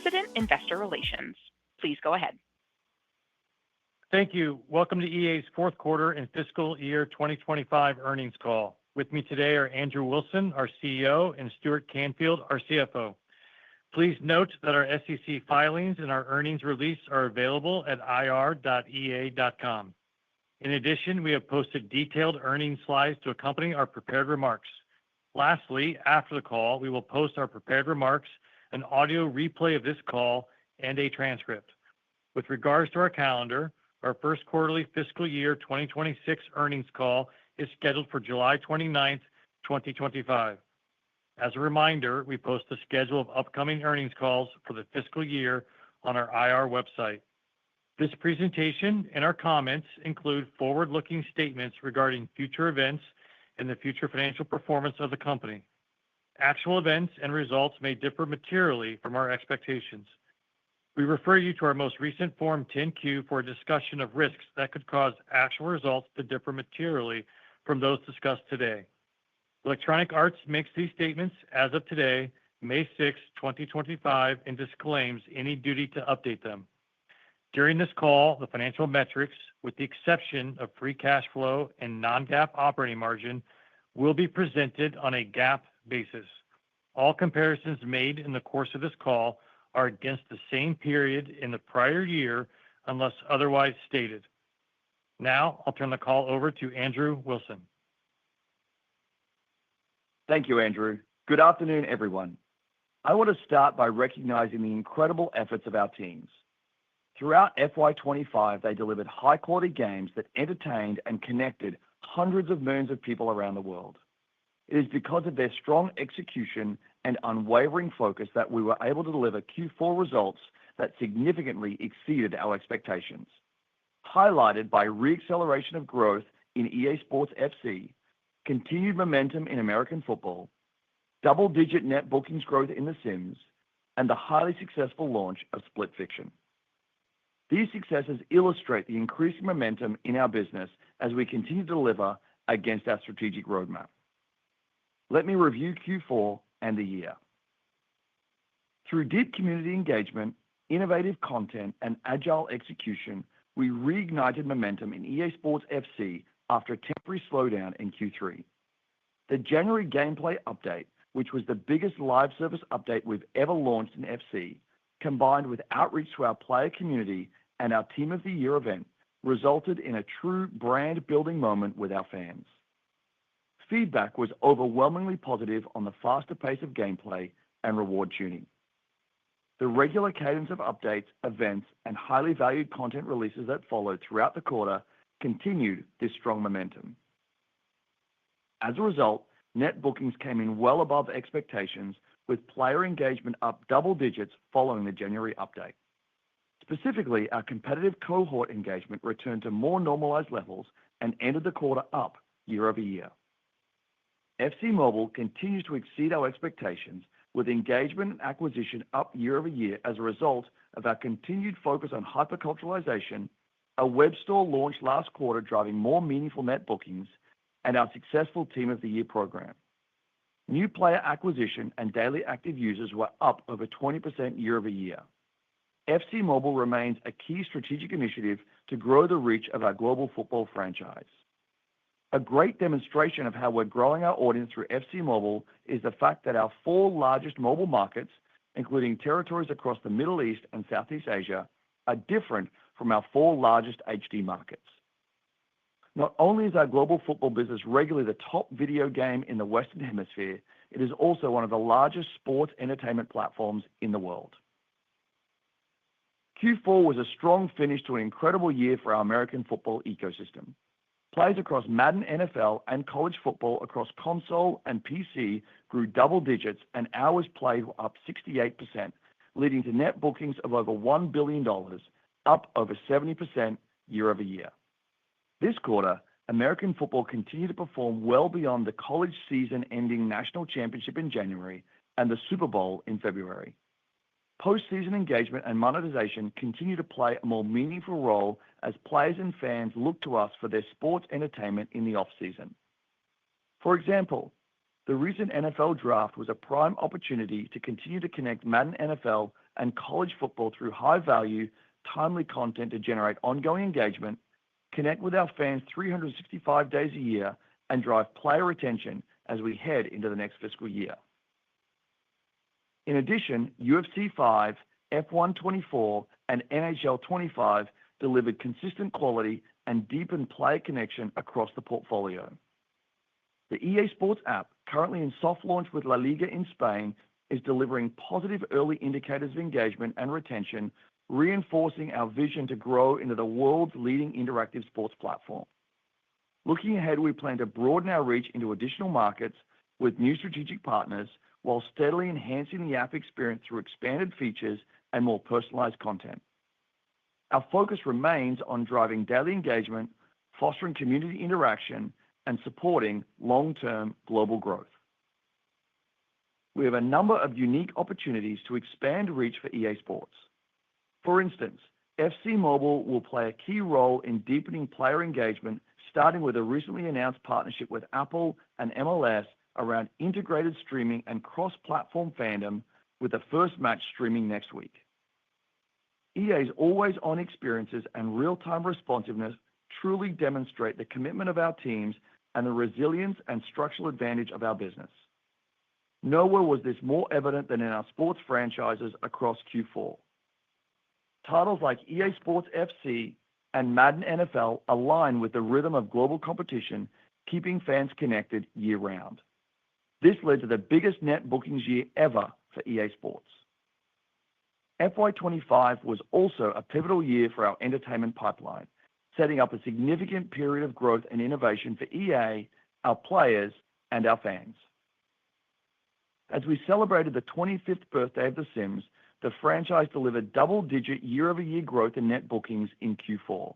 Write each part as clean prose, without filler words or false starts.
President, Investor Relations. Please go ahead. Thank you. Welcome to EA's fourth quarter and fiscal year 2025 earnings call. With me today are Andrew Wilson, our CEO, and Stuart Canfield, our CFO. Please note that our SEC filings and our earnings release are available at ir.ea.com. In addition, we have posted detailed earnings slides to accompany our prepared remarks. Lastly, after the call, we will post our prepared remarks, an audio replay of this call, and a transcript. With regards to our calendar, our first quarterly fiscal year 2026 earnings call is scheduled for July 29th, 2025. As a reminder, we post a schedule of upcoming earnings calls for the fiscal year on our IR website. This presentation and our comments include forward-looking statements regarding future events and the future financial performance of the company. Actual events and results may differ materially from our expectations. We refer you to our most recent Form 10-Q for a discussion of risks that could cause actual results to differ materially from those discussed today. Electronic Arts makes these statements as of today, May 6, 2025, and disclaims any duty to update them. During this call, the financial metrics, with the exception of free cash flow and non-GAAP operating margin, will be presented on a GAAP basis. All comparisons made in the course of this call are against the same period in the prior year unless otherwise stated. Now, I'll turn the call over to Andrew Wilson. Thank you, Andrew. Good afternoon, everyone. I want to start by recognizing the incredible efforts of our teams. Throughout FY25, they delivered high-quality games that entertained and connected hundreds of millions of people around the world. It is because of their strong execution and unwavering focus that we were able to deliver Q4 results that significantly exceeded our expectations. Highlighted by re-acceleration of growth in EA Sports FC, continued momentum in American football, double-digit net bookings growth in The Sims, and the highly successful launch of Split Fiction. These successes illustrate the increasing momentum in our business as we continue to deliver against our strategic roadmap. Let me review Q4 and the year. Through deep community engagement, innovative content, and agile execution, we reignited momentum in EA Sports FC after a temporary slowdown in Q3. The January gameplay update, which was the biggest live service update we've ever launched in FC, combined with outreach to our player community and our Team of the Year event, resulted in a true brand-building moment with our fans. Feedback was overwhelmingly positive on the faster pace of gameplay and reward tuning. The regular cadence of updates, events, and highly valued content releases that followed throughout the quarter continued this strong momentum. As a result, net bookings came in well above expectations, with player engagement up double digits following the January update. Specifically, our competitive cohort engagement returned to more normalized levels and ended the quarter up year over year. FC Mobile continues to exceed our expectations, with engagement and acquisition up year over year as a result of our continued focus on hyperculturalization, a web store launched last quarter driving more meaningful net bookings, and our successful Team of the Year program. New player acquisition and daily active users were up over 20% year over year. FC Mobile remains a key strategic initiative to grow the reach of our global football franchise. A great demonstration of how we're growing our audience through FC Mobile is the fact that our 4 largest mobile markets, including territories across the Middle East and Southeast Asia, are different from our 4 largest HD markets. Not only is our global football business regularly the top video game in the Western Hemisphere, it is also one of the largest sports entertainment platforms in the world. Q4 was a strong finish to an incredible year for our American football ecosystem. Plays across Madden NFL and college football across console and PC grew double digits, and hours played were up 68%, leading to net bookings of over $1 billion, up over 70% year over year. This quarter, American football continued to perform well beyond the college season-ending national championship in January and the Super Bowl in February. Post-season engagement and monetization continue to play a more meaningful role as players and fans look to us for their sports entertainment in the off-season. For example, The recent NFL draft was a prime opportunity to continue to connect Madden NFL and college football through high-value, timely content to generate ongoing engagement, connect with our fans 365 days a year, and drive player retention as we head into the next fiscal year. In addition, UFC 5, F1 24, and NHL 25 delivered consistent quality and deepened player connection across the portfolio. The EA Sports app, currently in soft launch with La Liga in Spain, is delivering positive early indicators of engagement and retention, reinforcing our vision to grow into the world's leading interactive sports platform. Looking ahead, we plan to broaden our reach into additional markets with new strategic partners while steadily enhancing the app experience through expanded features and more personalized content. Our focus remains on driving daily engagement, fostering community interaction, and supporting long-term global growth. We have a number of unique opportunities to expand reach for EA Sports. For instance, FC Mobile will play a key role in deepening player engagement, starting with a recently announced partnership with Apple and MLS around integrated streaming and cross-platform fandom, with the first match streaming next week. EA's always-on experiences and real-time responsiveness truly demonstrate the commitment of our teams and the resilience and structural advantage of our business. Nowhere was this more evident than in our sports franchises across Q4. Titles like EA Sports FC and Madden NFL align with the rhythm of global competition, keeping fans connected year-round. This led to the biggest net bookings year ever for EA Sports. FY25 was also a pivotal year for our entertainment pipeline, setting up a significant period of growth and innovation for EA, our players, and our fans. As we celebrated the 25th birthday of The Sims, the franchise delivered double-digit year-over-year growth in net bookings in Q4.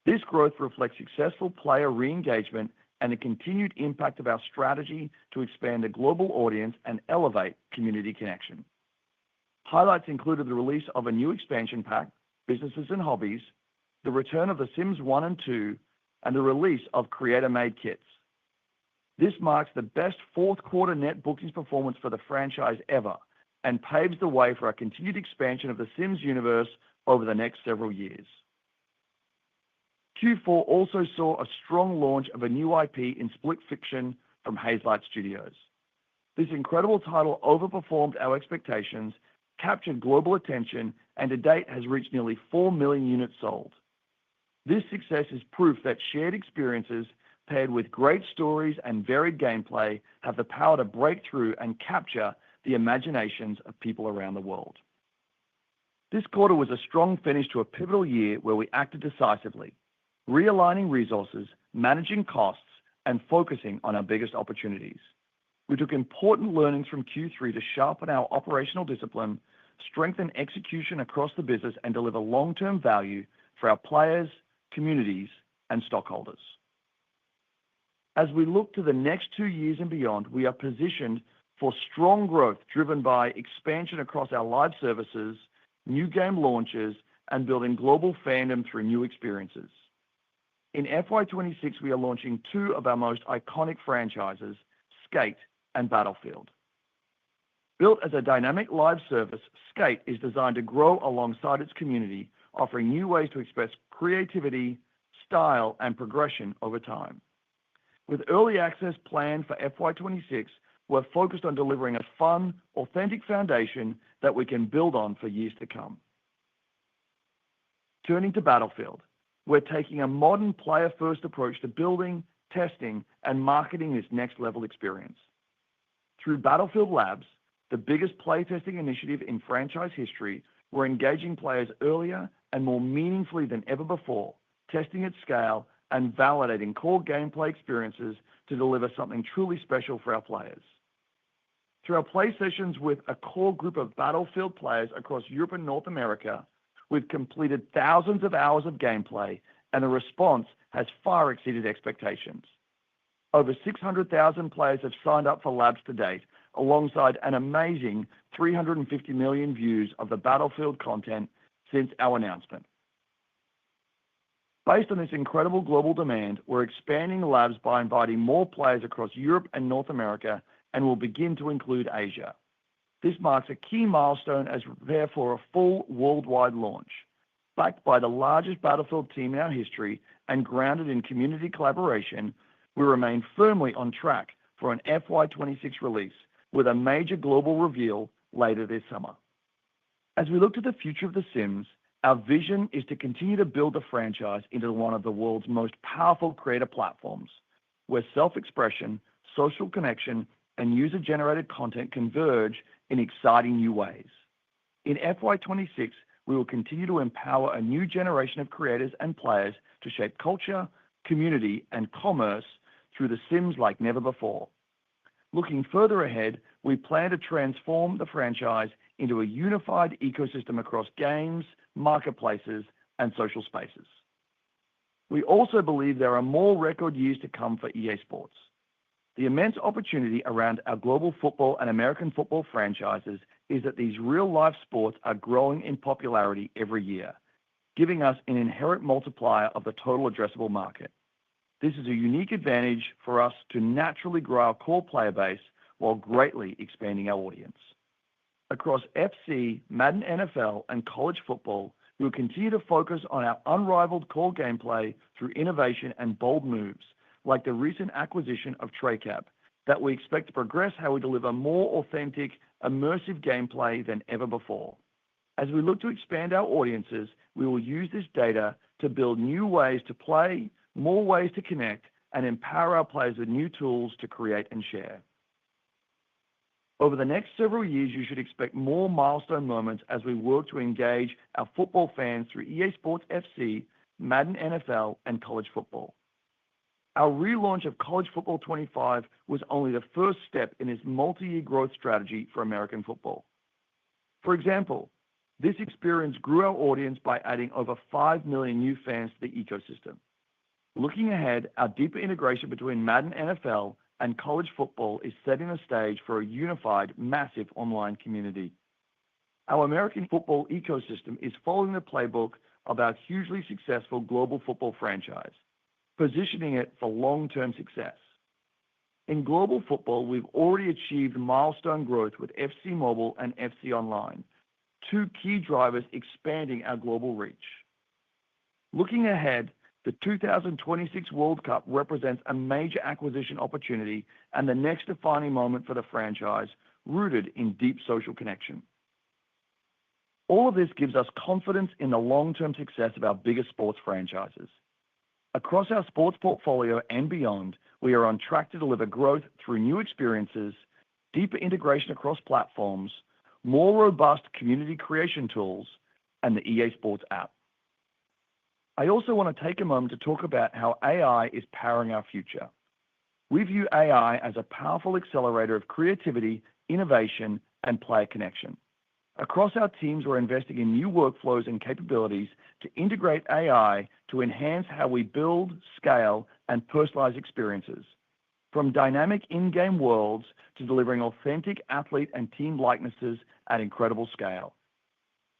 This growth reflects successful player re-engagement and the continued impact of our strategy to expand the global audience and elevate community connection. Highlights included the release of a new expansion pack, Businesses and Hobbies, the return of The Sims 1 and 2, and the release of creator-made kits. This marks the best fourth quarter net bookings performance for the franchise ever and paves the way for our continued expansion of the Sims universe over the next several years. Q4 also saw a strong launch of a new IP in Split Fiction from Hazelight Studios. This incredible title overperformed our expectations, captured global attention, and to date has reached nearly 4 million units sold. This success is proof that shared experiences, paired with great stories and varied gameplay, have the power to break through and capture the imaginations of people around the world. This quarter was a strong finish to a pivotal year where we acted decisively, realigning resources, managing costs, and focusing on our biggest opportunities. We took important learnings from Q3 to sharpen our operational discipline, strengthen execution across the business, and deliver long-term value for our players, communities, and stockholders. As we look to the next 2 years and beyond, we are positioned for strong growth driven by expansion across our live services, new game launches, and building global fandom through new experiences. In FY26, we are launching 2 of our most iconic franchises, Skate and Battlefield. Built as a dynamic live service, Skate is designed to grow alongside its community, offering new ways to express creativity, style, and progression over time. With early access planned for FY26, we're focused on delivering a fun, authentic foundation that we can build on for years to come. Turning to Battlefield, we're taking a modern player-first approach to building, testing, and marketing this next-level experience. Through Battlefield Labs, the biggest playtesting initiative in franchise history, we're engaging players earlier and more meaningfully than ever before, testing at scale and validating core gameplay experiences to deliver something truly special for our players. Through our play sessions with a core group of Battlefield players across Europe and North America, we've completed thousands of hours of gameplay, and the response has far exceeded expectations. Over 600,000 players have signed up for Labs to date, alongside an amazing 350 million views of the Battlefield content since our announcement. Based on this incredible global demand, we're expanding the labs by inviting more players across Europe and North America and will begin to include Asia. This marks a key milestone as we prepare for a full worldwide launch. Backed by the largest Battlefield team in our history and grounded in community collaboration, we remain firmly on track for an FY26 release with a major global reveal later this summer. As we look to the future of The Sims, our vision is to continue to build the franchise into one of the world's most powerful creator platforms, where self-expression, social connection, and user-generated content converge in exciting new ways. In FY26, we will continue to empower a new generation of creators and players to shape culture, community, and commerce through The Sims like never before. Looking further ahead, we plan to transform the franchise into a unified ecosystem across games, marketplaces, and social spaces. We also believe there are more record years to come for EA Sports. The immense opportunity around our global football and American football franchises is that these real-life sports are growing in popularity every year, giving us an inherent multiplier of the total addressable market. This is a unique advantage for us to naturally grow our core player base while greatly expanding our audience. Across FC, Madden NFL, and college football, we will continue to focus on our unrivaled core gameplay through innovation and bold moves, like the recent acquisition of TreyCap, that we expect to progress how we deliver more authentic, immersive gameplay than ever before. As we look to expand our audiences, we will use this data to build new ways to play, more ways to connect, and empower our players with new tools to create and share. Over the next several years, you should expect more milestone moments as we work to engage our football fans through EA Sports FC, Madden NFL, and college football. Our relaunch of College Football 25 was only the first step in this multi-year growth strategy for American football. For example, this experience grew our audience by adding over 5 million new fans to the ecosystem. Looking ahead, our deeper integration between Madden NFL and college football is setting the stage for a unified, massive online community. Our American football ecosystem is following the playbook of our hugely successful global football franchise, positioning it for long-term success. In global football, we've already achieved milestone growth with FC Mobile and FC Online, two key drivers expanding our global reach. Looking ahead, the 2026 World Cup represents a major acquisition opportunity and the next defining moment for the franchise, rooted in deep social connection. All of this gives us confidence in the long-term success of our biggest sports franchises. Across our sports portfolio and beyond, we are on track to deliver growth through new experiences, deeper integration across platforms, more robust community creation tools, and the EA Sports app. I also want to take a moment to talk about how AI is powering our future. We view AI as a powerful accelerator of creativity, innovation, and player connection. Across our teams, we're investing in new workflows and capabilities to integrate AI to enhance how we build, scale, and personalize experiences, from dynamic in-game worlds to delivering authentic athlete and team likenesses at incredible scale.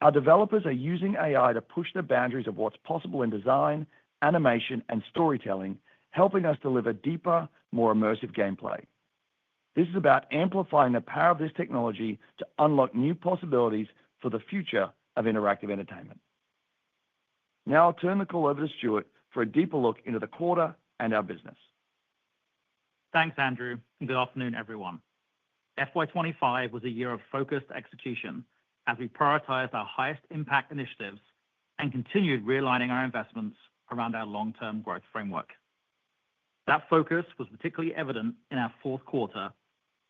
Our developers are using AI to push the boundaries of what's possible in design, animation, and storytelling, helping us deliver deeper, more immersive gameplay. This is about amplifying the power of this technology to unlock new possibilities for the future of interactive entertainment. Now I'll turn the call over to Stuart for a deeper look into the quarter and our business. Thanks, Andrew, and good afternoon, everyone. FY25 was a year of focused execution as we prioritized our highest impact initiatives and continued realigning our investments around our long-term growth framework. That focus was particularly evident in our fourth quarter,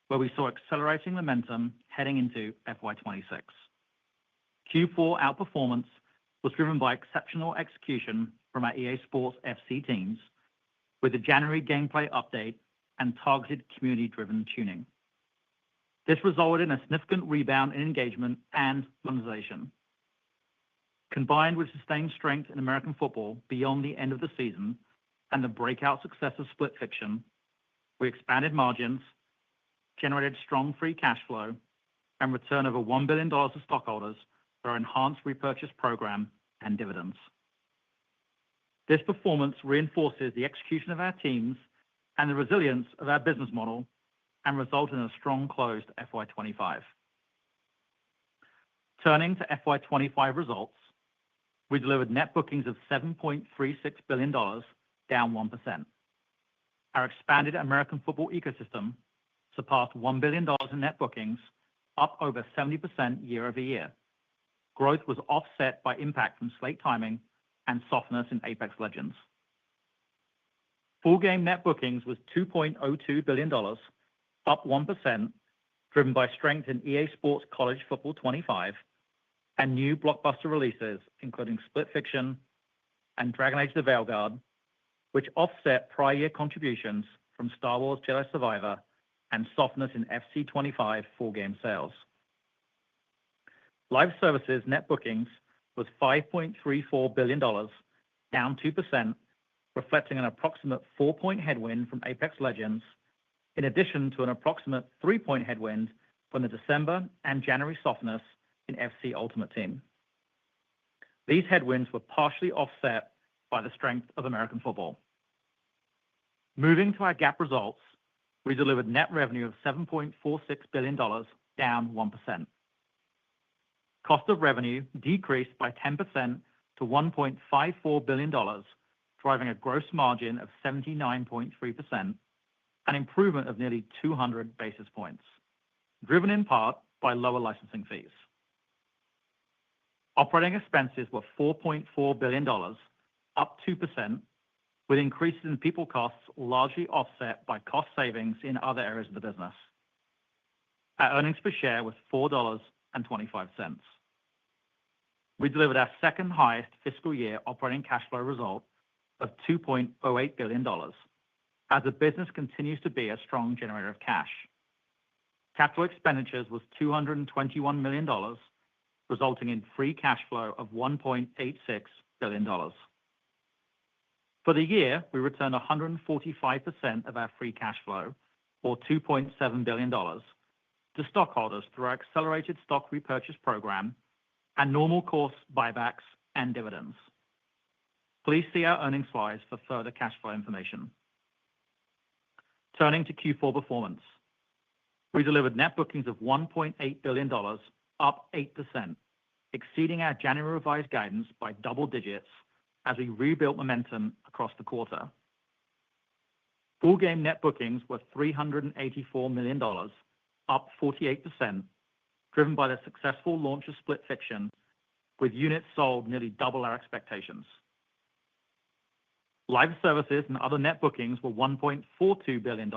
where we saw accelerating momentum heading into FY26. Q4 outperformance was driven by exceptional execution from our EA Sports FC teams, with the January gameplay update and targeted community-driven tuning. This resulted in a significant rebound in engagement and monetization. Combined with sustained strength in American football beyond the end of the season and the breakout success of Split Fiction, we expanded margins, generated strong free cash flow, and returned over $1 billion to stockholders through our enhanced repurchase program and dividends. This performance reinforces the execution of our teams and the resilience of our business model and resulted in a strong close to FY25. Turning to FY25 results, we delivered net bookings of $7.36 billion, down 1%. Our expanded American football ecosystem surpassed $1 billion in net bookings, up over 70% year over year. Growth was offset by impact from slate timing and softness in Apex Legends. Full game net bookings was $2.02 billion, up 1%, driven by strength in EA Sports College Football 25 and new blockbuster releases, including Split Fiction and Dragon Age: The Veilguard, which offset prior year contributions from Star Wars Jedi Survivor and softness in FC 25 full game sales. Live services net bookings was $5.34 billion, down 2%, reflecting an approximate 4-point headwind from Apex Legends, in addition to an approximate 3-point headwind from the December and January softness in FC Ultimate Team. These headwinds were partially offset by the strength of American football. Moving to our GAAP results, we delivered net revenue of $7.46 billion, down 1%. Cost of revenue decreased by 10% to $1.54 billion, driving a gross margin of 79.3%, an improvement of nearly 200 basis points, driven in part by lower licensing fees. Operating expenses were $4.4 billion, up 2%, with increases in people costs largely offset by cost savings in other areas of the business. Our earnings per share was $4.25. We delivered our second highest fiscal year operating cash flow result of $2.08 billion, as the business continues to be a strong generator of cash. Capital expenditures was $221 million, resulting in free cash flow of $1.86 billion. For the year, we returned 145% of our free cash flow, or $2.7 billion, to stockholders through our accelerated stock repurchase program and normal course buybacks and dividends. Please see our earnings slides for further cash flow information. Turning to Q4 performance, we delivered net bookings of $1.8 billion, up 8%, exceeding our January revised guidance by double digits as we rebuilt momentum across the quarter. Full game net bookings were $384 million, up 48%, driven by the successful launch of Split Fiction, with units sold nearly double our expectations. Live services and other net bookings were $1.42 billion,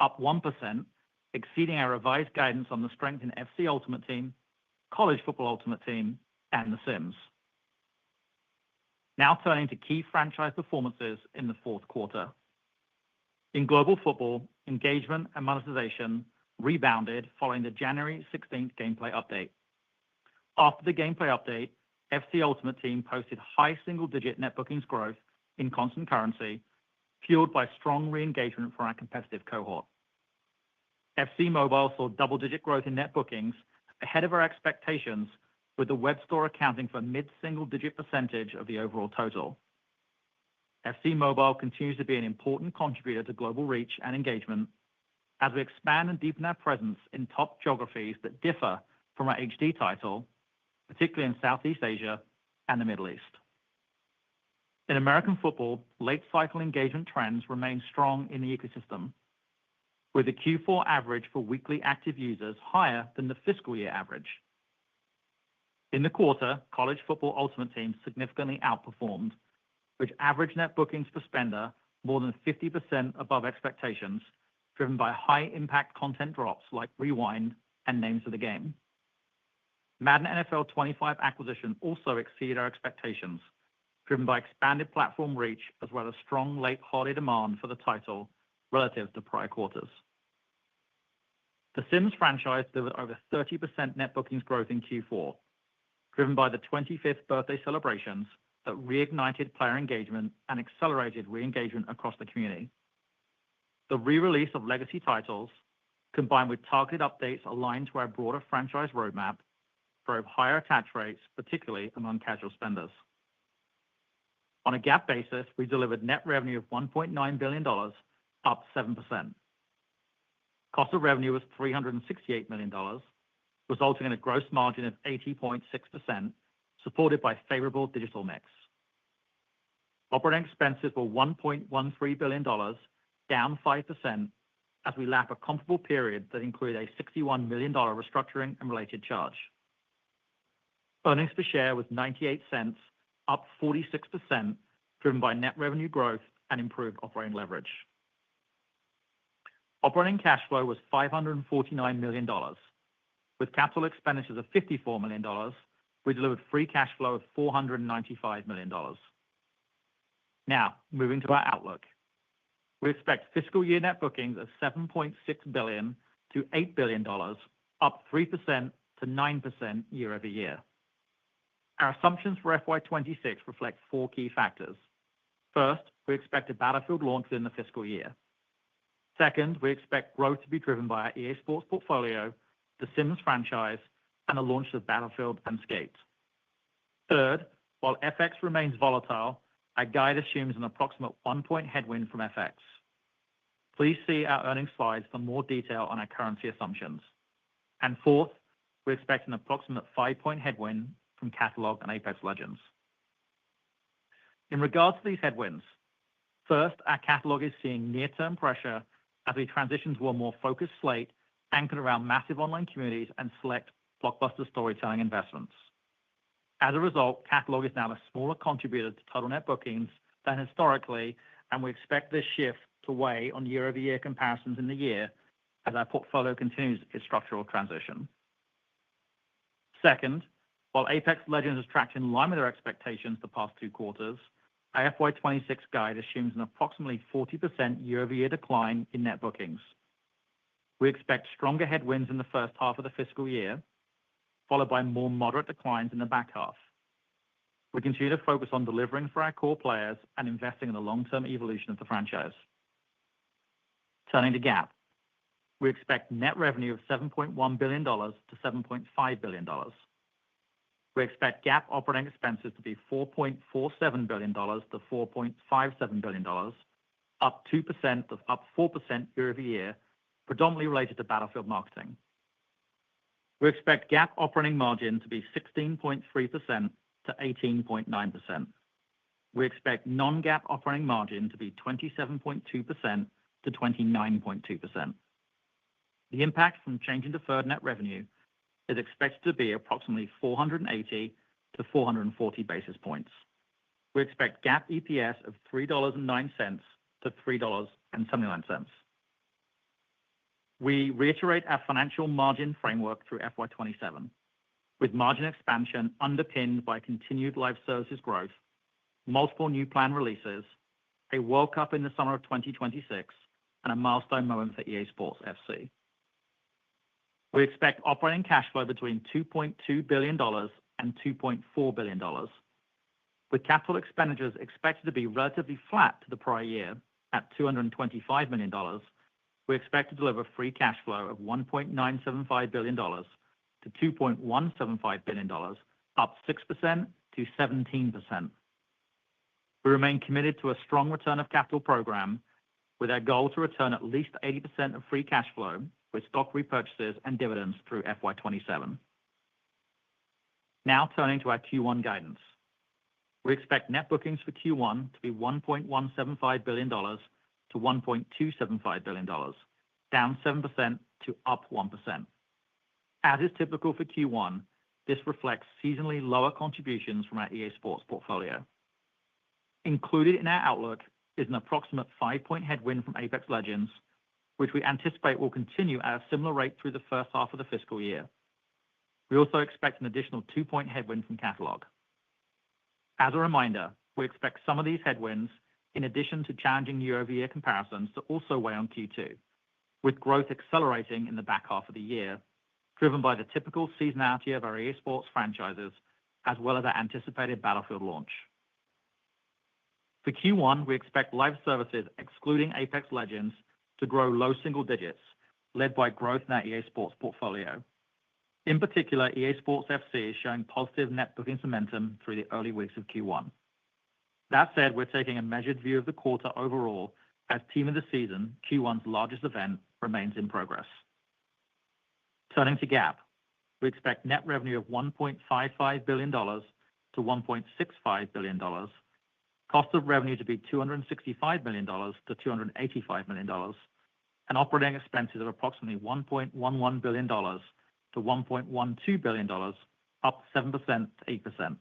up 1%, exceeding our revised guidance on the strength in FC Ultimate Team, College Football Ultimate Team, and The Sims. Now turning to key franchise performances in the fourth quarter. In global football, engagement and monetization rebounded following the January 16th gameplay update. After the gameplay update, FC Ultimate Team posted high single-digit net bookings growth in constant currency, fueled by strong re-engagement from our competitive cohort. FC Mobile saw double-digit growth in net bookings ahead of our expectations, with the web store accounting for a mid-single-digit percentage of the overall total. FC Mobile continues to be an important contributor to global reach and engagement as we expand and deepen our presence in top geographies that differ from our HD title, particularly in Southeast Asia and the Middle East. In American football, late-cycle engagement trends remain strong in the ecosystem, with the Q4 average for weekly active users higher than the fiscal year average. In the quarter, College Football Ultimate Team significantly outperformed, with average net bookings per spender more than 50% above expectations, driven by high-impact content drops like Rewind and Names of the Game. Madden NFL 25 acquisition also exceeded our expectations, driven by expanded platform reach as well as strong late holiday demand for the title relative to prior quarters. The Sims franchise delivered over 30% net bookings growth in Q4, driven by the 25th birthday celebrations that reignited player engagement and accelerated re-engagement across the community. The re-release of legacy titles, combined with targeted updates aligned to our broader franchise roadmap, drove higher attach rates, particularly among casual spenders. On a GAAP basis, we delivered net revenue of $1.9 billion, up 7%. Cost of revenue was $368 million, resulting in a gross margin of 80.6%, supported by favorable digital mix. Operating expenses were $1.13 billion, down 5%, as we lap a comparable period that included a $61 million restructuring and related charge. Earnings per share was 98 cents, up 46%, driven by net revenue growth and improved operating leverage. Operating cash flow was $549 million. With capital expenditures of $54 million, we delivered free cash flow of $495 million. Now, moving to our outlook. We expect fiscal year net bookings of $7.6 billion to $8 billion, up 3% to 9% year over year. Our assumptions for FY26 reflect four key factors. First, we expect a Battlefield launch within the fiscal year. Second, we expect growth to be driven by our EA Sports portfolio, the Sims franchise, and the launch of Battlefield and Skate. Third, while FX remains volatile, our guide assumes an approximate 1-point headwind from FX. Please see our earnings slides for more detail on our currency assumptions. And fourth, we expect an approximate 5-point headwind from Catalog and Apex Legends. In regards to these headwinds, first, our Catalog is seeing near-term pressure as we transition to a more focused slate anchored around massive online communities and select blockbuster storytelling investments. As a result, Catalog is now a smaller contributor to total net bookings than historically, and we expect this shift to weigh on year-over-year comparisons in the year as our portfolio continues its structural transition. Second, while Apex Legends has tracked in line with our expectations the past 2 quarters, our FY26 guide assumes an approximately 40% year-over-year decline in net bookings. We expect stronger headwinds in the first half of the fiscal year, followed by more moderate declines in the back half. We continue to focus on delivering for our core players and investing in the long-term evolution of the franchise. Turning to GAAP, we expect net revenue of $7.1 billion to $7.5 billion. We expect GAAP operating expenses to be $4.47 billion to $4.57 billion, up 2% to up 4% year over year, predominantly related to Battlefield marketing. We expect GAAP operating margin to be 16.3% to 18.9%. We expect non-GAAP operating margin to be 27.2% to 29.2%. The impact from change in deferred net revenue is expected to be approximately 480 to 440 basis points. We expect GAAP EPS of $3.09 to $3.79. We reiterate our financial margin framework through FY27, with margin expansion underpinned by continued live services growth, multiple new plan releases, a World Cup in the summer of 2026, and a milestone moment for EA Sports FC. We expect operating cash flow between $2.2 billion and $2.4 billion, with capital expenditures expected to be relatively flat to the prior year at $225 million. We expect to deliver free cash flow of $1.975 billion to $2.175 billion, up 6% to 17%. We remain committed to a strong return of capital program, with our goal to return at least 80% of free cash flow with stock repurchases and dividends through FY27. Now turning to our Q1 guidance. We expect net bookings for Q1 to be $1.175 billion to $1.275 billion, down 7% to up 1%. As is typical for Q1, this reflects seasonally lower contributions from our EA Sports portfolio. Included in our outlook is an approximate 5-point headwind from Apex Legends, which we anticipate will continue at a similar rate through the first half of the fiscal year. We also expect an additional 2-point headwind from Catalog. As a reminder, we expect some of these headwinds, in addition to challenging year-over-year comparisons, to also weigh on Q2, with growth accelerating in the back half of the year, driven by the typical seasonality of our EA Sports franchises, as well as our anticipated Battlefield launch. For Q1, we expect live services, excluding Apex Legends, to grow low single digits, led by growth in our EA Sports portfolio. In particular, EA Sports FC is showing positive net bookings momentum through the early weeks of Q1. That said, we're taking a measured view of the quarter overall as Team of the Season, Q1's largest event, remains in progress. Turning to GAAP, we expect net revenue of $1.55 billion to $1.65 billion, cost of revenue to be $265 million to $285 million, and operating expenses of approximately $1.11 billion to $1.12 billion, up 7% to 8%.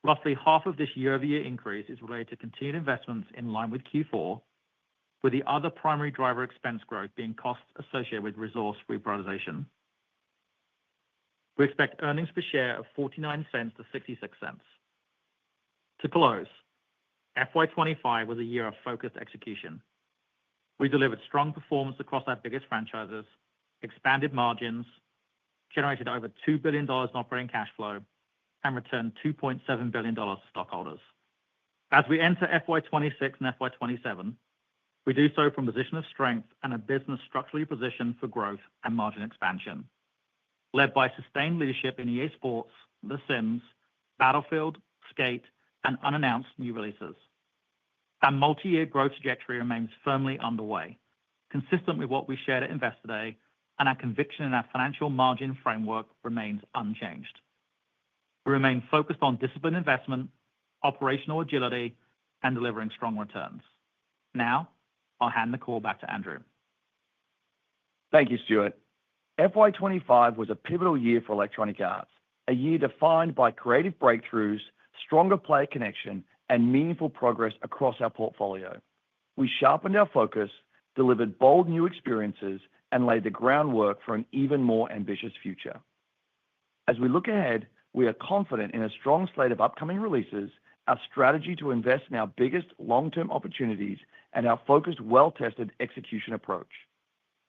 Roughly half of this year-over-year increase is related to continued investments in line with Q4, with the other primary driver expense growth being costs associated with resource reprioritization. We expect earnings per share of $0.49 to $0.66. To close, FY25 was a year of focused execution. We delivered strong performance across our biggest franchises, expanded margins, generated over $2 billion in operating cash flow, and returned $2.7 billion to stockholders. As we enter FY26 and FY27, we do so from a position of strength and a business structurally positioned for growth and margin expansion, led by sustained leadership in EA Sports, The Sims, Battlefield, Skate, and unannounced new releases. Our multi-year growth trajectory remains firmly underway, consistent with what we shared at Investor Day, and our conviction in our financial margin framework remains unchanged. We remain focused on disciplined investment, operational agility, and delivering strong returns. Now, I'll hand the call back to Andrew. Thank you, Stuart. FY25 was a pivotal year for Electronic Arts, a year defined by creative breakthroughs, stronger player connection, and meaningful progress across our portfolio. We sharpened our focus, delivered bold new experiences, and laid the groundwork for an even more ambitious future. As we look ahead, we are confident in a strong slate of upcoming releases, our strategy to invest in our biggest long-term opportunities, and our focused, well-tested execution approach.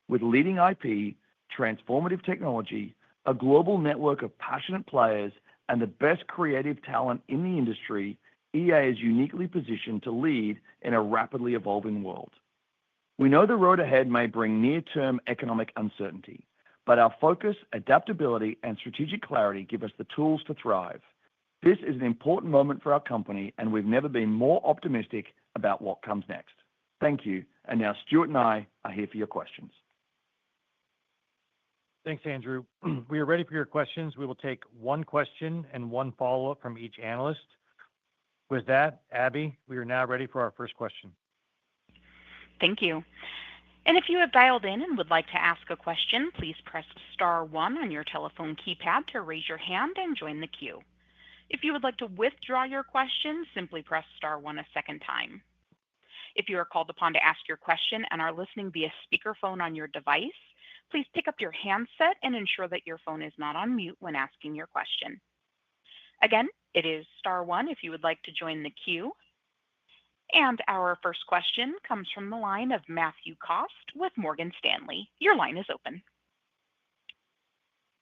With leading IP, transformative technology, a global network of passionate players, and the best creative talent in the industry, EA is uniquely positioned to lead in a rapidly evolving world. We know the road ahead may bring near-term economic uncertainty, but our focus, adaptability, and strategic clarity give us the tools to thrive. This is an important moment for our company, and we've never been more optimistic about what comes next. Thank you, and now Stuart and I are here for your questions. Thanks, Andrew. We are ready for your questions. We will take one question and one follow-up from each analyst. With that, Abby, we are now ready for our first question. Thank you. And if you have dialed in and would like to ask a question, please press star one on your telephone keypad to raise your hand and join the queue. If you would like to withdraw your question, simply press star one a second time. If you are called upon to ask your question and are listening via speakerphone on your device, please pick up your handset and ensure that your phone is not on mute when asking your question. Again, it is star one if you would like to join the queue. And our first question comes from the line of Matthew Cost with Morgan Stanley. Your line is open.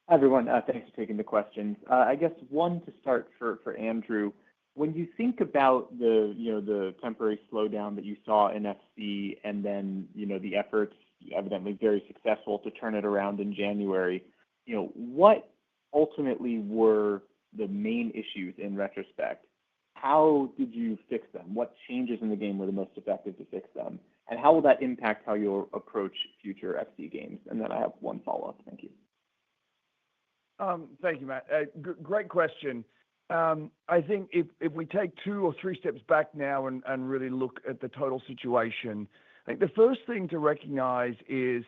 Hi, everyone. Thanks for taking the questions. I guess one to start for Andrew. When you think about the temporary slowdown that you saw in FC and then the efforts, evidently very successful, to turn it around in January, what ultimately were the main issues in retrospect? How did you fix them? What changes in the game were the most effective to fix them? And how will that impact how you'll approach future FC games? And then I have one follow-up. Thank you. Thank you, Matt. Great question. I think if we take 2 or 3 steps back now and really look at the total situation, I think the first thing to recognize is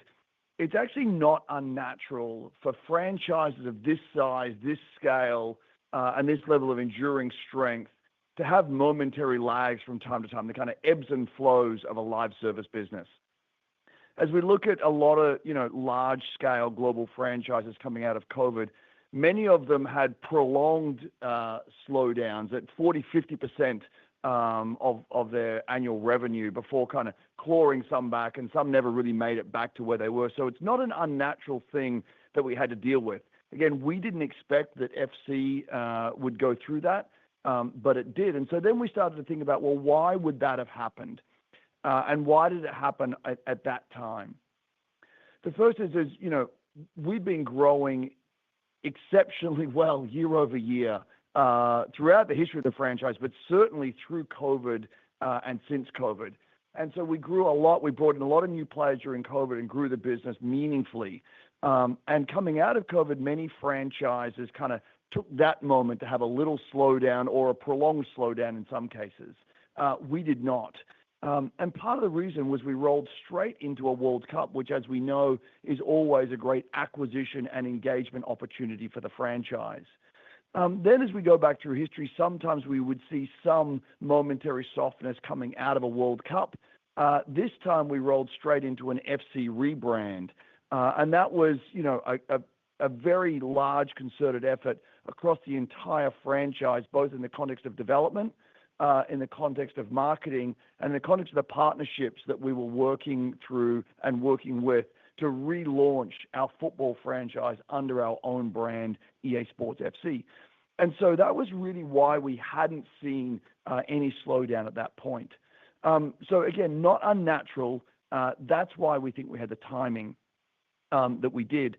it's actually not unnatural for franchises of this size, this scale, and this level of enduring strength to have momentary lags from time to time, the kind of ebbs and flows of a live service business. As we look at a lot of large-scale global franchises coming out of COVID, many of them had prolonged slowdowns at 40-50% of their annual revenue before kind of clawing some back, and some never really made it back to where they were. So it's not an unnatural thing that we had to deal with. Again, we didn't expect that FC would go through that, but it did. And so then we started to think about, well, why would that have happened? And why did it happen at that time? The first is we've been growing exceptionally well year over year throughout the history of the franchise, but certainly through COVID and since COVID. And so we grew a lot. We brought in a lot of new players during COVID and grew the business meaningfully. And coming out of COVID, many franchises kind of took that moment to have a little slowdown or a prolonged slowdown in some cases. We did not. And part of the reason was we rolled straight into a World Cup, which, as we know, is always a great acquisition and engagement opportunity for the franchise. Then as we go back through history, sometimes we would see some momentary softness coming out of a World Cup. This time we rolled straight into an FC rebrand. And that was, a very large concerted effort across the entire franchise, both in the context of development, in the context of marketing, and in the context of the partnerships that we were working through and working with to relaunch our football franchise under our own brand, EA Sports FC. And so that was really why we hadn't seen any slowdown at that point. So again, not unnatural. That's why we think we had the timing that we did.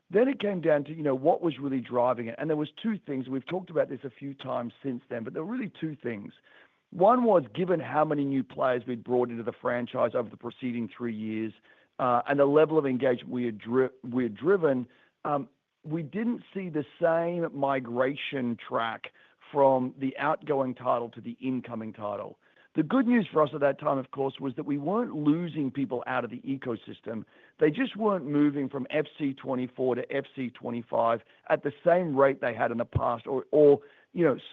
Then it came down to, what was really driving it. And there was two things. We've talked about this a few times since then, but there were really two things. One was, given how many new players we'd brought into the franchise over the preceding 3 years and the level of engagement we had driven, we didn't see the same migration track from the outgoing title to the incoming title. The good news for us at that time, of course, was that we weren't losing people out of the ecosystem. They just weren't moving from FC24 to FC25 at the same rate they had in the past, or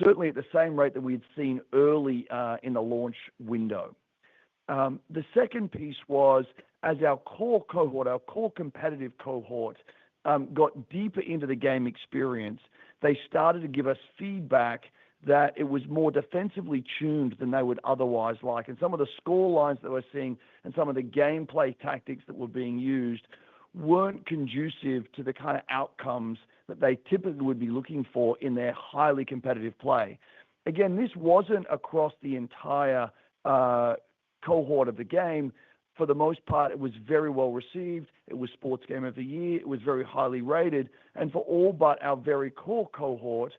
certainly at the same rate that we had seen early in the launch window. The second piece was, as our core cohort, our core competitive cohort, got deeper into the game experience, they started to give us feedback that it was more defensively tuned than they would otherwise like. And some of the score lines that we're seeing and some of the gameplay tactics that were being used weren't conducive to the kind of outcomes that they typically would be looking for in their highly competitive play. Again, this wasn't across the entire cohort of the game. For the most part, it was very well received. It was Sports Game of the Year. It was very highly rated. And for all but our very core cohort,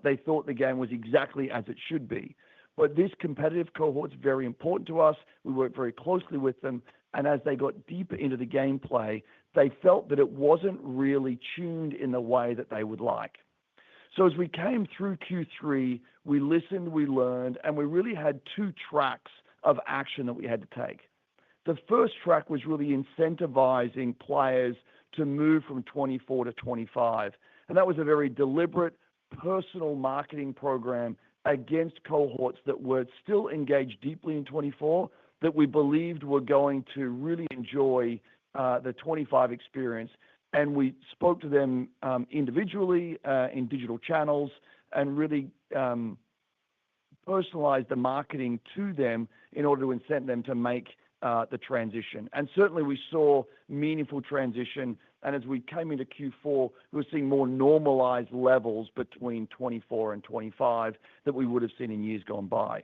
they thought the game was exactly as it should be. But this competitive cohort is very important to us. We work very closely with them. And as they got deeper into the gameplay, they felt that it wasn't really tuned in the way that they would like. So as we came through Q3, we listened, we learned, and we really had two tracks of action that we had to take. The first track was really incentivizing players to move from 24 to 25. And that was a very deliberate, personal marketing program against cohorts that were still engaged deeply in 24, that we believed were going to really enjoy the 25 experience. And we spoke to them individually in digital channels and really personalized the marketing to them in order to incent them to make the transition. And certainly we saw meaningful transition. And as we came into Q4, we were seeing more normalized levels between 24 and 25 that we would have seen in years gone by.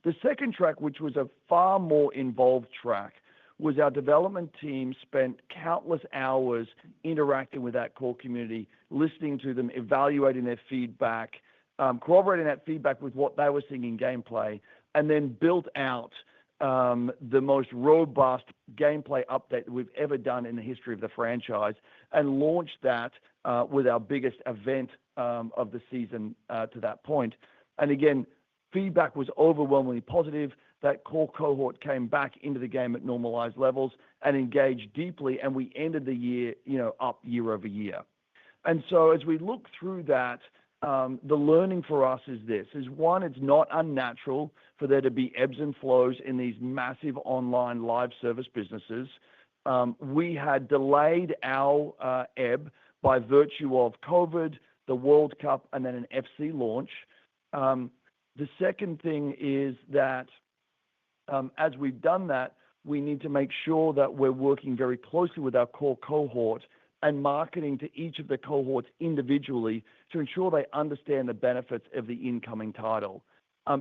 The second track, which was a far more involved track, was our development team spent countless hours interacting with that core community, listening to them, evaluating their feedback, corroborating that feedback with what they were seeing in gameplay, and then built out the most robust gameplay update that we've ever done in the history of the franchise, and launched that with our biggest event of the season to that point. And again, feedback was overwhelmingly positive. That core cohort came back into the game at normalized levels and engaged deeply, and we ended the year, up year over year. And so as we look through that, the learning for us is this, is one, it's not unnatural for there to be ebbs and flows in these massive online live service businesses. We had delayed our ebb by virtue of COVID, the World Cup, and then an FC launch. The second thing is that as we've done that, we need to make sure that we're working very closely with our core cohort and marketing to each of the cohorts individually to ensure they understand the benefits of the incoming title.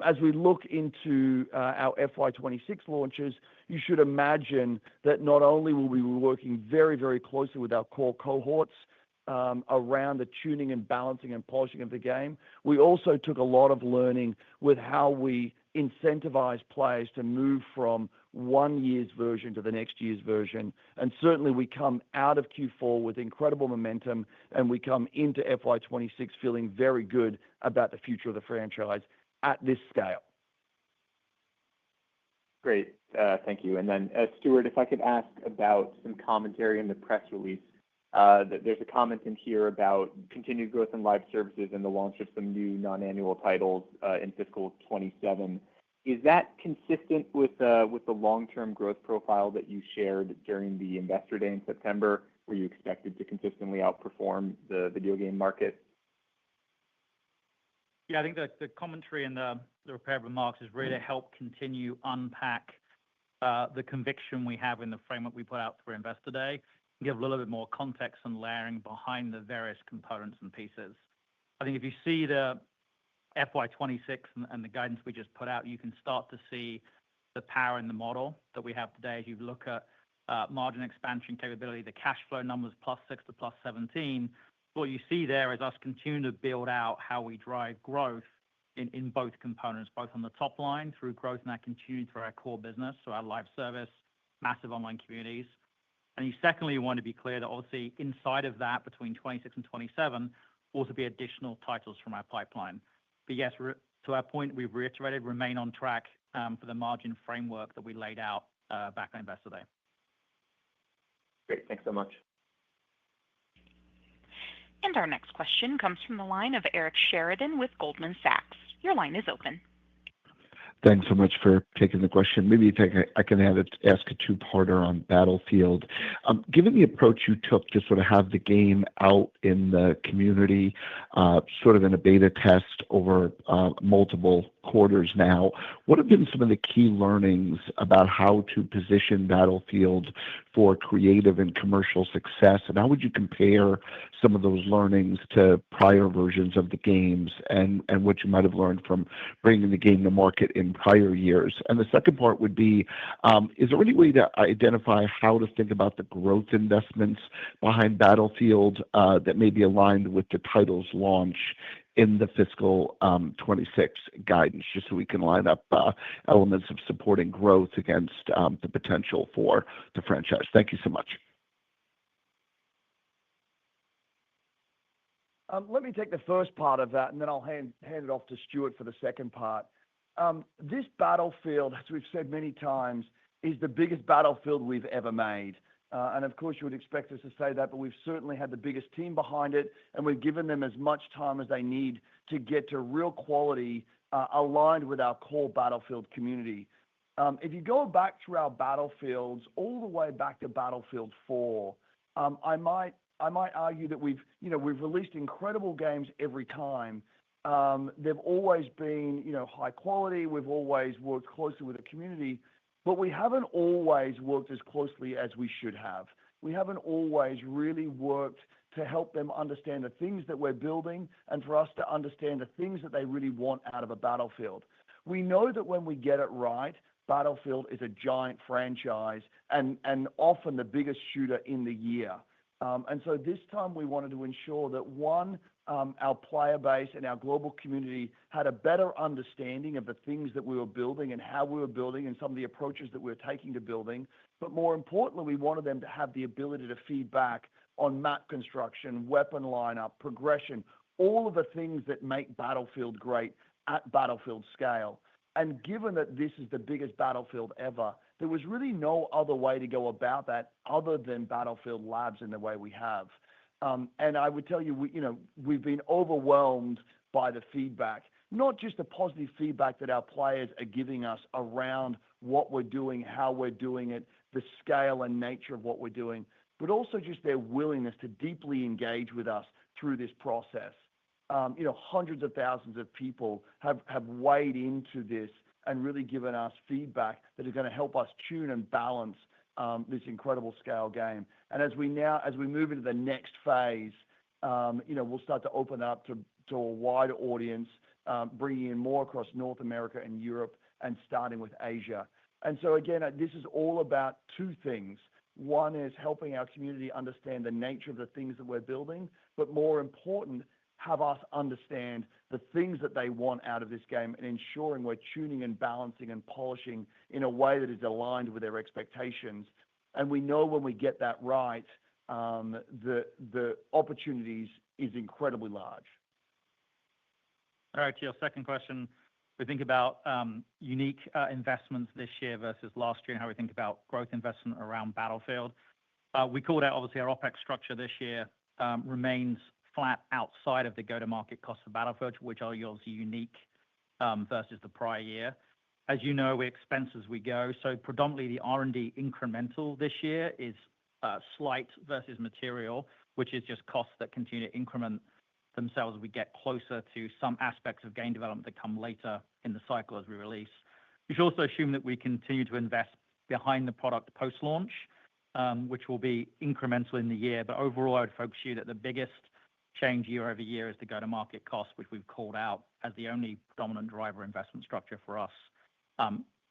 As we look into our FY26 launches, you should imagine that not only will we be working very, very closely with our core cohorts around the tuning and balancing and polishing of the game. We also took a lot of learning with how we incentivize players to move from one year's version to the next year's version. And certainly we come out of Q4 with incredible momentum, and we come into FY26 feeling very good about the future of the franchise at this scale. Great. Thank you. And then, Stuart, if I could ask about some commentary in the press release. There's a comment in here about continued growth in live services and the launch of some new non-annual titles in fiscal 27. Is that consistent with the long-term growth profile that you shared during the Investor Day in September, where you expected to consistently outperform the video game market? Yeah, I think the commentary and the prepared remarks is really to help continue unpack the conviction we have in the framework we put out for Investor Day, and give a little bit more context and layering behind the various components and pieces. I think if you see the FY26 and the guidance we just put out, you can start to see the power in the model that we have today. As you look at margin expansion capability, the cash flow numbers +6 to +17, what you see there is us continuing to build out how we drive growth in both components, both on the top line through growth and that continuing through our core business, so our live service, massive online communities. And secondly, you want to be clear that obviously inside of that, between 26 and 27, will also be additional titles from our pipeline. But yes, to our point, we've reiterated, remain on track for the margin framework that we laid out back on Investor Day. Great. Thanks so much. And our next question comes from the line of Eric Sheridan with Goldman Sachs. Your line is open. Thanks so much for taking the question. Maybe I can ask a two-parter on Battlefield. Given the approach you took to sort of have the game out in the community, sort of in a beta test over multiple quarters now, what have been some of the key learnings about how to position Battlefield for creative and commercial success? And how would you compare some of those learnings to prior versions of the games and what you might have learned from bringing the game to market in prior years? And the second part would be, is there any way to identify how to think about the growth investments behind Battlefield that may be aligned with the title's launch in the fiscal 26 guidance, just so we can line up elements of supporting growth against the potential for the franchise? Thank you so much. Let me take the first part of that, and then I'll hand it off to Stuart for the second part. This Battlefield, as we've said many times, is the biggest Battlefield we've ever made. And of course, you would expect us to say that, but we've certainly had the biggest team behind it, and we've given them as much time as they need to get to real quality aligned with our core Battlefield community. If you go back through our Battlefields all the way back to Battlefield 4, I might argue that we've released incredible games every time. They've always been high quality. We've always worked closely with the community, but we haven't always worked as closely as we should have. We haven't always really worked to help them understand the things that we're building and for us to understand the things that they really want out of a Battlefield. We know that when we get it right, Battlefield is a giant franchise and often the biggest shooter in the year. And so this time we wanted to ensure that, one, our player base and our global community had a better understanding of the things that we were building and how we were building and some of the approaches that we were taking to building. But more importantly, we wanted them to have the ability to feed back on map construction, weapon lineup, progression, all of the things that make Battlefield great at Battlefield scale. And given that this is the biggest Battlefield ever, there was really no other way to go about that other than Battlefield Labs in the way we have. And I would tell you, we've been overwhelmed by the feedback, not just the positive feedback that our players are giving us around what we're doing, how we're doing it, the scale and nature of what we're doing, but also just their willingness to deeply engage with us through this process. Hundreds of thousands of people have weighed into this and really given us feedback that is going to help us tune and balance this incredible scale game. And as we move into the next phase, we'll start to open up to a wider audience, bringing in more across North America and Europe and starting with Asia. And so again, this is all about two things. One is helping our community understand the nature of the things that we're building, but more important, have us understand the things that they want out of this game and ensuring we're tuning and balancing and polishing in a way that is aligned with their expectations. And we know when we get that right, the opportunities is incredibly large. All right, to your second question, we think about unique investments this year versus last year and how we think about growth investment around Battlefield. We called out, obviously, our OPEX structure this year remains flat outside of the go-to-market cost of Battlefield, which are obviously unique versus the prior year. As you know, we expense as we go. So predominantly the R&D incremental this year is slight versus material, which is just costs that continue to increment themselves as we get closer to some aspects of game development that come later in the cycle as we release. You should also assume that we continue to invest behind the product post-launch, which will be incremental in the year. But overall, I would focus you that the biggest change year over year is the go-to-market cost, which we've called out as the only dominant driver investment structure for us.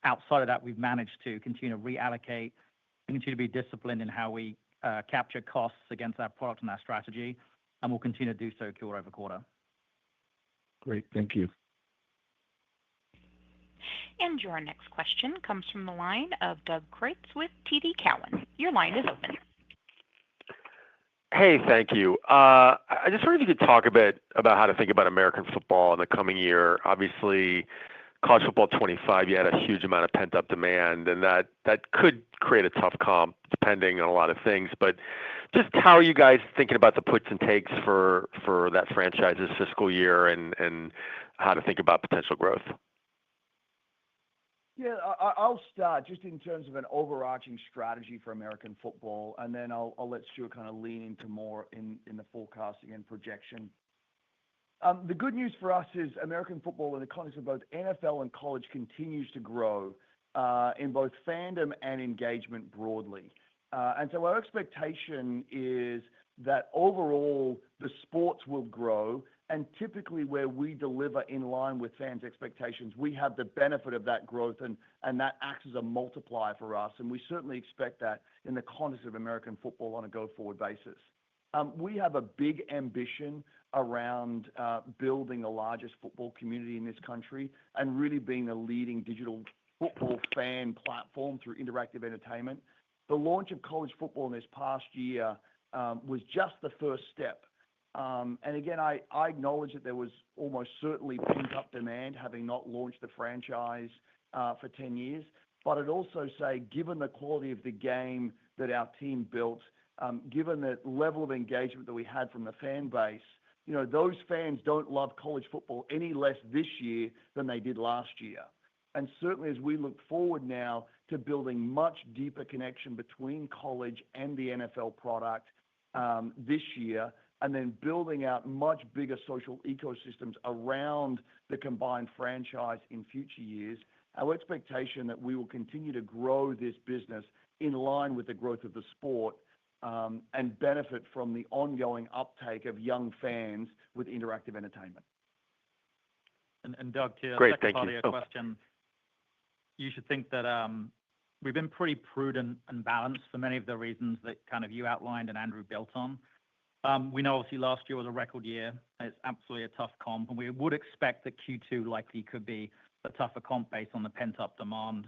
Outside of that, we've managed to continue to reallocate, continue to be disciplined in how we capture costs against our product and our strategy, and we'll continue to do so quarter over quarter. Great. Thank you. And your next question comes from the line of Doug Creutz with TD Cowen. Your line is open. Hey, thank you. I just wondered if you could talk a bit about how to think about American football in the coming year. Obviously, college football 25, you had a huge amount of pent-up demand, and that could create a tough comp depending on a lot of things. But just how are you guys thinking about the puts and takes for that franchise's fiscal year and how to think about potential growth? Yeah, I'll start just in terms of an overarching strategy for American football, and then I'll let Stuart kind of lean into more in the forecasting and projection. The good news for us is American football in the context of both NFL and college continues to grow in both fandom and engagement broadly. And so our expectation is that overall the sports will grow, and typically where we deliver in line with fans' expectations, we have the benefit of that growth, and that acts as a multiplier for us. And we certainly expect that in the context of American football on a go-forward basis. We have a big ambition around building the largest football community in this country and really being the leading digital football fan platform through interactive entertainment. The launch of college football in this past year was just the first step. And again, I acknowledge that there was almost certainly pent-up demand having not launched the franchise for 10 years. But I'd also say, given the quality of the game that our team built, given the level of engagement that we had from the fan base, those fans don't love college football any less this year than they did last year. And certainly as we look forward now to building much deeper connection between college and the NFL product this year, and then building out much bigger social ecosystems around the combined franchise in future years, our expectation that we will continue to grow this business in line with the growth of the sport and benefit from the ongoing uptake of young fans with interactive entertainment. And Doug, to your Great, second thank part you. of your question, you should think that we've been pretty prudent and balanced for many of the reasons that kind of you outlined and Andrew built on. We know obviously last year was a record year. It's absolutely a tough comp, and we would expect that Q2 likely could be a tougher comp based on the pent-up demand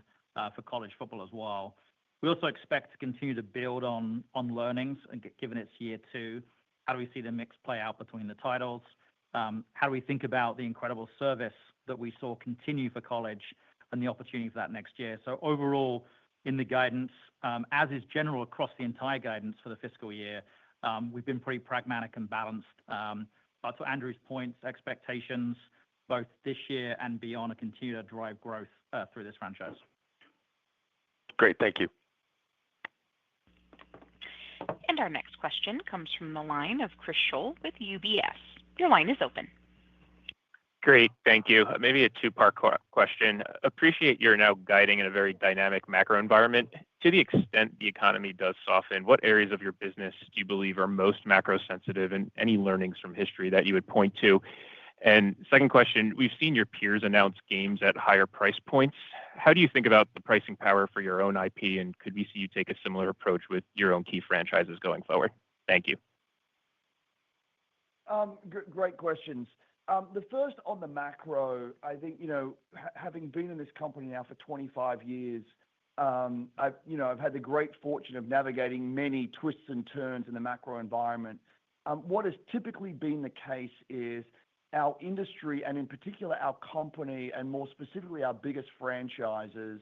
for college football as well. We also expect to continue to build on learnings, and given it's year two, how do we see the mix play out between the titles? How do we think about the incredible service that we saw continue for college and the opportunity for that next year? So overall, in the guidance, as is general across the entire guidance for the fiscal year, we've been pretty pragmatic and balanced. But to Andrew's points, expectations both this year and beyond continue to drive growth through this franchise. Great, thank you. And our next question comes from the line of Chris Schoell with UBS. Your line is open. Great, thank you. Maybe a two-part question. Appreciate you're now guiding in a very dynamic macro environment. To the extent the economy does soften, what areas of your business do you believe are most macro sensitive, and any learnings from history that you would point to? And second question, we've seen your peers announce games at higher price points. How do you think about the pricing power for your own IP, and could we see you take a similar approach with your own key franchises going forward? Thank you. Great questions. The first on the macro, I think, having been in this company now for 25 years, I've had the great fortune of navigating many twists and turns in the macro environment. What has typically been the case is our industry, and in particular our company, and more specifically our biggest franchises,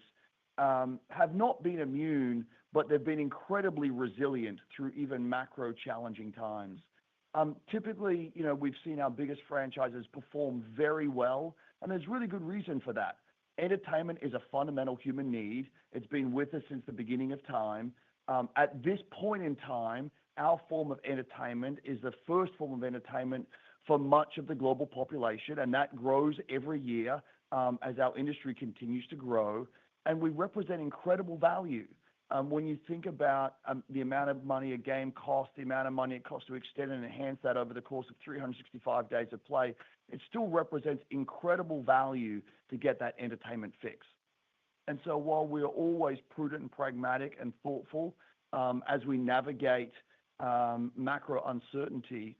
have not been immune, but they've been incredibly resilient through even macro challenging times. Typically, we've seen our biggest franchises perform very well, and there's really good reason for that. Entertainment is a fundamental human need. It's been with us since the beginning of time. At this point in time, our form of entertainment is the first form of entertainment for much of the global population, and that grows every year as our industry continues to grow. And we represent incredible value. When you think about the amount of money a game costs, the amount of money it costs to extend and enhance that over the course of 365 days of play, it still represents incredible value to get that entertainment fix. And so while we're always prudent and pragmatic and thoughtful as we navigate macro uncertainty,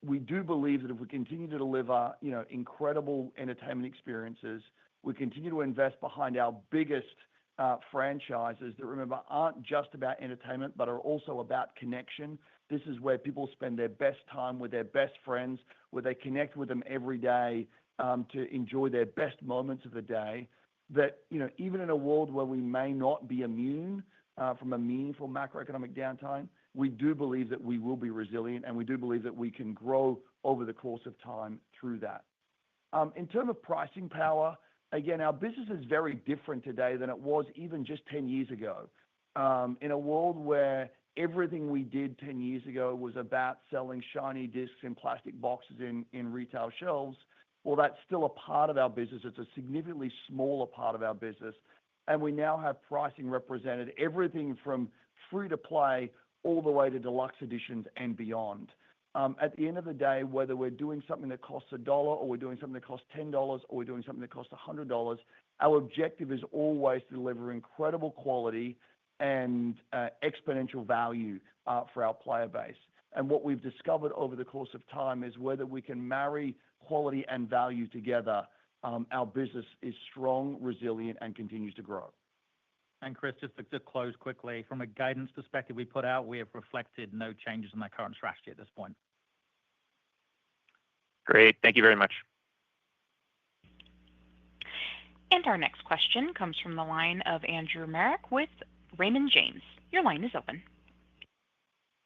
we do believe that if we continue to deliver, incredible entertainment experiences, we continue to invest behind our biggest franchises that, remember, aren't just about entertainment, but are also about connection. This is where people spend their best time with their best friends, where they connect with them every day to enjoy their best moments of the day. That, even in a world where we may not be immune from a meaningful macroeconomic downtime, we do believe that we will be resilient, and we do believe that we can grow over the course of time through that. In terms of pricing power, again, our business is very different today than it was even just 10 years ago. In a world where everything we did 10 years ago was about selling shiny discs in plastic boxes in retail shelves, well, that's still a part of our business. It's a significantly smaller part of our business. And we now have pricing represented everything from free to play all the way to deluxe editions and beyond. At the end of the day, whether we're doing something that costs $1 or we're doing something that costs $10 or we're doing something that costs $100, our objective is always to deliver incredible quality and exponential value for our player base. And what we've discovered over the course of time is whether we can marry quality and value together, our business is strong, resilient, and continues to grow. And Chris, just to close quickly, from a guidance perspective we put out, we have reflected no changes in our current strategy at this point. Great. Thank you very much. And our next question comes from the line of Andrew Marok with Raymond James. Your line is open.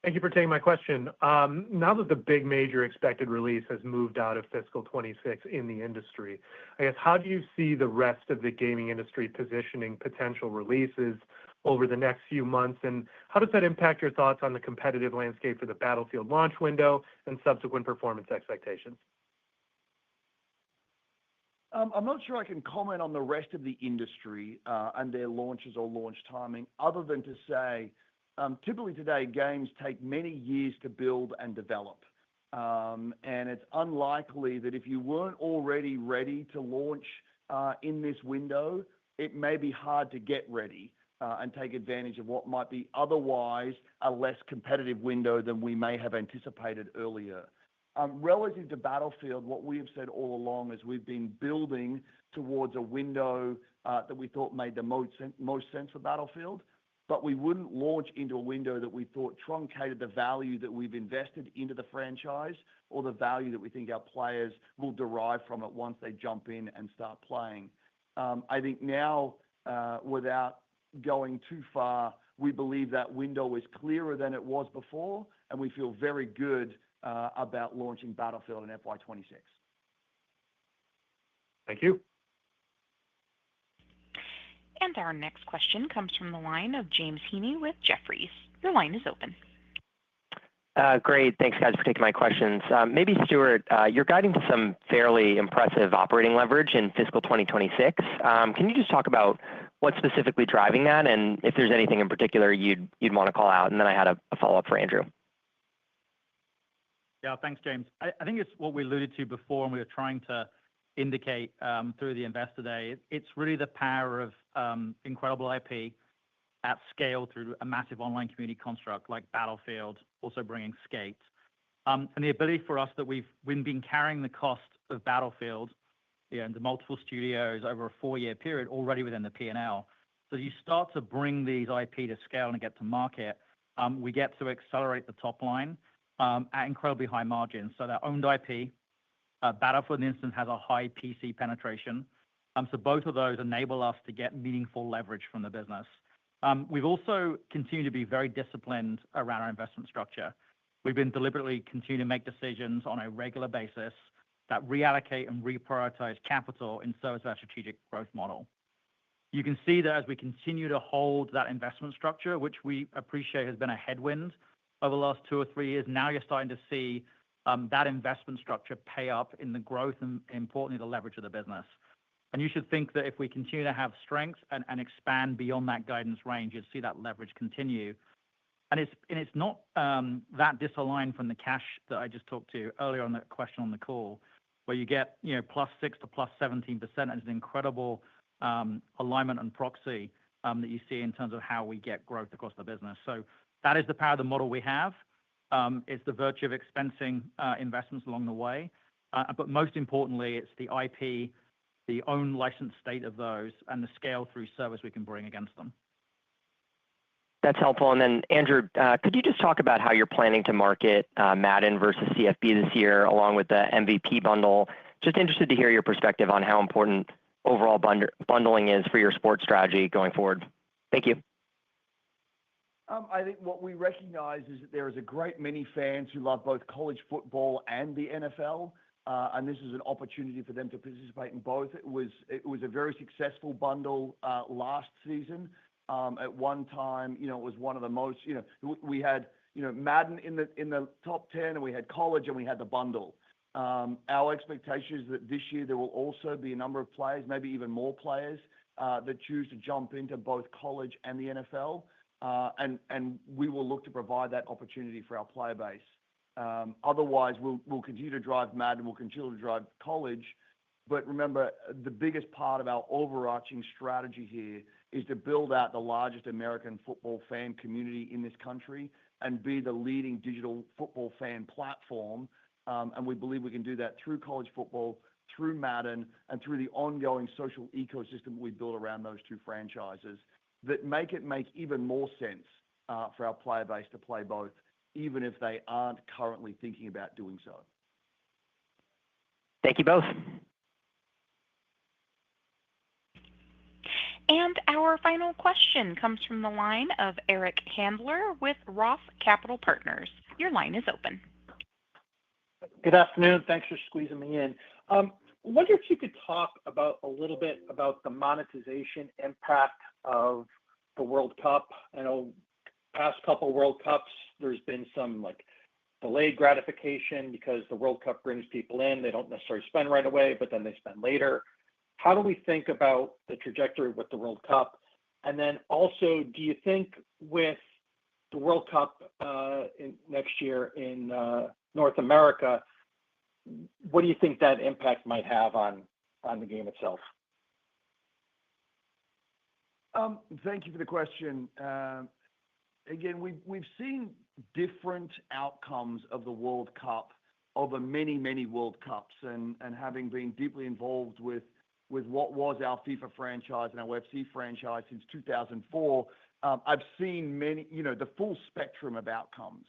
Thank you for taking my question. Now that the big major expected release has moved out of fiscal 26 in the industry, I guess, how do you see the rest of the gaming industry positioning potential releases over the next few months? And how does that impact your thoughts on the competitive landscape for the Battlefield launch window and subsequent performance expectations? I'm not sure I can comment on the rest of the industry and their launches or launch timing, other than to say, typically today, games take many years to build and develop. And it's unlikely that if you weren't already ready to launch in this window, it may be hard to get ready and take advantage of what might be otherwise a less competitive window than we may have anticipated earlier. Relative to Battlefield, what we have said all along is we've been building towards a window that we thought made the most sense for Battlefield, but we wouldn't launch into a window that we thought truncated the value that we've invested into the franchise or the value that we think our players will derive from it once they jump in and start playing. I think now, without going too far, we believe that window is clearer than it was before, and we feel very good about launching Battlefield in FY26. Thank you. And our next question comes from the line of James Heaney with Jefferies. Your line is open. Great. Thanks, guys, for taking my questions. Maybe, Stuart, you're guiding to some fairly impressive operating leverage in fiscal 2026. Can you just talk about what's specifically driving that and if there's anything in particular you'd want to call out? And then I had a follow-up for Andrew. Yeah, thanks, James. I think it's what we alluded to before, and we were trying to indicate through the Investor Day. It's really the power of incredible IP at scale through a massive online community construct like Battlefield, also bringing Skate. And the ability for us that we've been carrying the cost of Battlefield, the multiple studios over a 4-year period already within the P&L. So you start to bring these IP to scale and get to market, we get to accelerate the top line at incredibly high margins. So that owned IP, Battlefield, for instance, has a high PC penetration. So both of those enable us to get meaningful leverage from the business. We've also continued to be very disciplined around our investment structure. We've been deliberately continuing to make decisions on a regular basis that reallocate and reprioritize capital in service of our strategic growth model. You can see that as we continue to hold that investment structure, which we appreciate has been a headwind over the last 2 or 3 years, now you're starting to see that investment structure pay up in the growth and, importantly, the leverage of the business. And you should think that if we continue to have strength and expand beyond that guidance range, you'd see that leverage continue. And it's not that disaligned from the cash that I just talked to earlier on the question on the call, where you get +6 to +17% as an incredible alignment and proxy that you see in terms of how we get growth across the business. So that is the power of the model we have. It's the virtue of expensing investments along the way. But most importantly, it's the IP, the own licensed state of those, and the scale through service we can bring against them. That's helpful. And then, Andrew, could you just talk about how you're planning to market Madden versus CFB this year, along with the MVP bundle? Just interested to hear your perspective on how important overall bundling is for your sports strategy going forward. Thank you. I think what we recognize is that there is a great many fans who love both college football and the NFL, and this is an opportunity for them to participate in both. It was a very successful bundle last season. At one time, it was one of the most. We had Madden in the top 10, and we had college, and we had the bundle. Our expectation is that this year there will also be a number of players, maybe even more players, that choose to jump into both college and the NFL. And we will look to provide that opportunity for our player base. Otherwise, we'll continue to drive Madden, we'll continue to drive college. But remember, the biggest part of our overarching strategy here is to build out the largest American football fan community in this country and be the leading digital football fan platform. And we believe we can do that through college football, through Madden, and through the ongoing social ecosystem we build around those two franchises that make even more sense for our player base to play both, even if they aren't currently thinking about doing so. Thank you both. And our final question comes from the line of Eric Handler with Roth Capital Partners. Your line is open. Good afternoon. Thanks for squeezing me in. I wonder if you could talk a little bit about the monetization impact of the World Cup. I know past couple World Cups, there's been some delayed gratification because the World Cup brings people in. They don't necessarily spend right away, but then they spend later. How do we think about the trajectory with the World Cup? And then also, do you think with the World Cup next year in North America, what do you think that impact might have on the game itself? Thank you for the question. Again, we've seen different outcomes of the World Cup over many, many World Cups, and having been deeply involved with what was our FIFA franchise and our UFC franchise since 2004, I've seen many, the full spectrum of outcomes.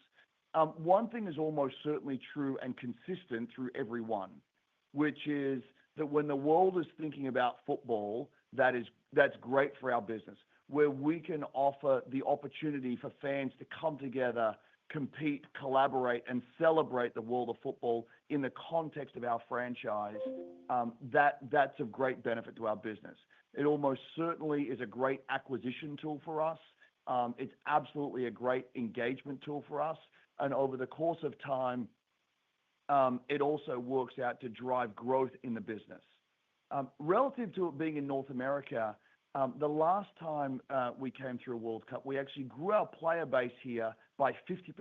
One thing is almost certainly true and consistent through every one, which is that when the world is thinking about football, that's great for our business, where we can offer the opportunity for fans to come together, compete, collaborate, and celebrate the world of football in the context of our franchise. That's of great benefit to our business. It almost certainly is a great acquisition tool for us. It's absolutely a great engagement tool for us. And over the course of time, it also works out to drive growth in the business. Relative to it being in North America, the last time we came through a World Cup, we actually grew our player base here by 50%.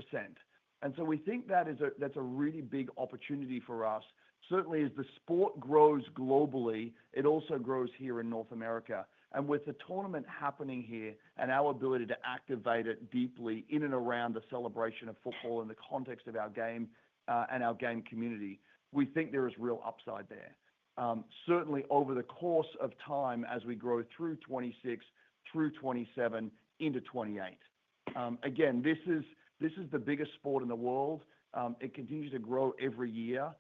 And so we think that's a really big opportunity for us. Certainly, as the sport grows globally, it also grows here in North America. And with the tournament happening here and our ability to activate it deeply in and around the celebration of football in the context of our game and our game community, we think there is real upside there. Certainly, over the course of time, as we grow through 26, through 27, into 28. Again, this is the biggest sport in the world. It continues to grow every year.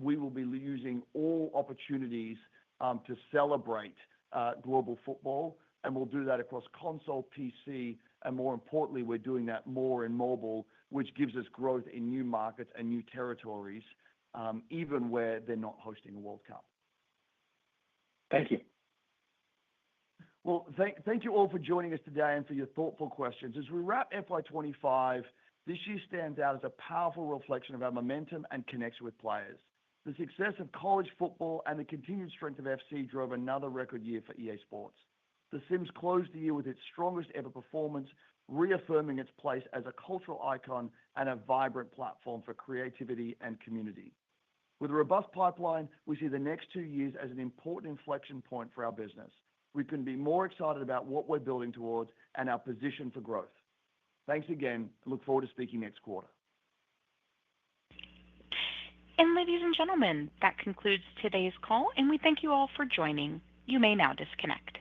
We will be using all opportunities to celebrate global football, and we'll do that across console, PC, and more importantly, we're doing that more in mobile, which gives us growth in new markets and new territories, even where they're not hosting a World Cup. Thank you. Well, thank you all for joining us today and for your thoughtful questions. As we wrap FY25, this year stands out as a powerful reflection of our momentum and connection with players. The success of college football and the continued strength of FC drove another record year for EA Sports. The Sims closed the year with its strongest ever performance, reaffirming its place as a cultural icon and a vibrant platform for creativity and community. With a robust pipeline, we see the next 2 years as an important inflection point for our business. We couldn't be more excited about what we're building towards and our position for growth. Thanks again. I look forward to speaking next quarter. And ladies and gentlemen, that concludes today's call, and we thank you all for joining. You may now disconnect.